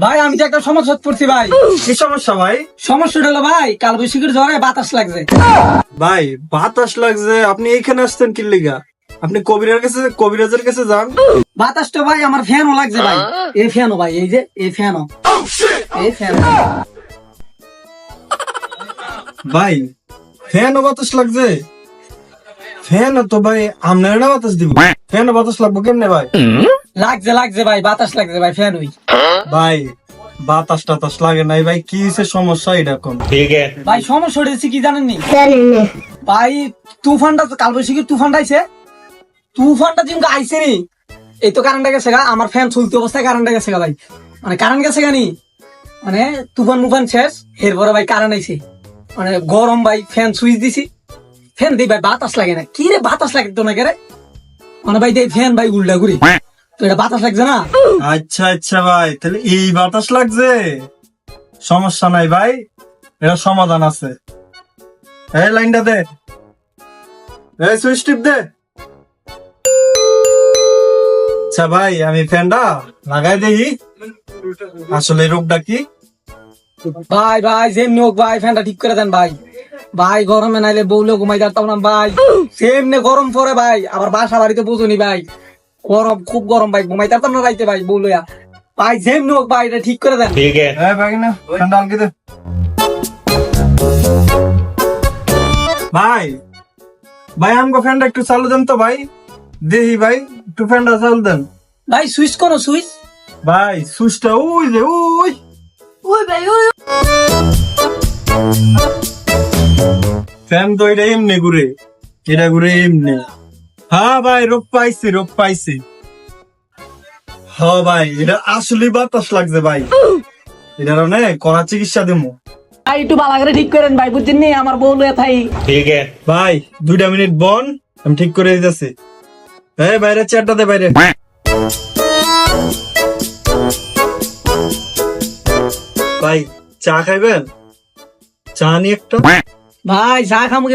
ভাই আমি তো একটা সমস্যা পড়ছি ভাই। কি সমস্যা ভাই? সমস্যাটা হলো ভাই কাল বৈশাখীর জ্বরে বাতাস লাগছে। ভাই বাতাস লাগছে, আপনি এইখানে আসতেন কি লিগা? আপনি কবিরাজের কাছে যান। বাতাসটা ভাই আমার ফ্যানও লাগছে ভাই। এই ফ্যানও ভাই, এই যে এই ফ্যানও, এই ফ্যান। ভাই ফ্যান বাতাস লাগছে? ফ্যান তো ভাই আপনার না বাতাস দিব, ফ্যান বাতাস লাগবো কেমনে ভাই? লাগছে ভাই, বাতাস লাগছে ভাই, ফ্যান ওই। ভাই বাতাস টাতাস লাগে নাই ভাই, কি হয়েছে সমস্যা এটা কোন? ভাই সমস্যা হয়েছে কি জানেন নি ভাই? তুফানটা কাল বৈশাখীর তুফানটা আইছে, তুফানটা যেমন আইছে নি, এই তো কারেন্টটা গেছে গা। আমার ফ্যান চলতে অবস্থায় কারেন্টটা গেছে গা ভাই। মানে কারেন্ট গেছে গানি, মানে তুফান মুফান শেষ, এরপরে ভাই কারেন্ট আইছে। মানে গরম ভাই, ফ্যান সুইচ দিছি, ফ্যান দিই ভাই বাতাস লাগে না। কি রে বাতাস লাগে তো না কে রে? মানে ভাই দেই ফ্যান ভাই উল্টা ঘুরি, তো এটা বাতাস লাগছে না। আচ্ছা আচ্ছা ভাই, তাহলে এই বাতাস লাগছে, সমস্যা নাই ভাই, এটা সমাধান আছে। এই লাইনটা দে, এই সুইচ টিপ দে। আচ্ছা ভাই আমি ফ্যানটা লাগাই দেই, আসলে রোগটা কি? ভাই ভাই যেমনি হোক ভাই ফ্যানটা ঠিক করে দেন ভাই। ভাই গরমে নাইলে বউলে ঘুমাই যাতাম না ভাই, সেমনে গরম পরে ভাই। আবার বাসা বাড়িতে বুঝুনি ভাই, গরম খুব গরম ভাই, ঘুমাই যাতাম না রাইতে ভাই বউলিয়া। ভাই যেমনি হোক ভাই এটা ঠিক করে দেন। এই ভাই না ফ্যানটা আলকে দে। ভাই ভাই আমগো ফ্যানটা একটু চালু দেন তো ভাই, দেখি ভাই একটু ফ্যানটা চালু দেন। ভাই সুইচ করো সুইচ। ভাই সুইচটা ওই যে ওই, ওই ভাই ওই। ফ্যান তো এটা এমনি ঘুরে, এটা ঘুরে এমনি। হ্যাঁ ভাই রোগ পাইছি। হ্যাঁ ভাই এটা আসলে বাতাস লাগছে ভাই, এটার অনেক কড়া চিকিৎসা দেবো। ভাই একটু ভালো করে ঠিক করেন ভাই, বুঝছেন নি আমার বউলিয়া থাই। ভাই 2 মিনিট বন, আমি ঠিক করে দিতেছি। এই বাইরে চেয়ারটা দে বাইরে। ভাই চা খাইবেন? চা নি একটা। ভাই চা খামু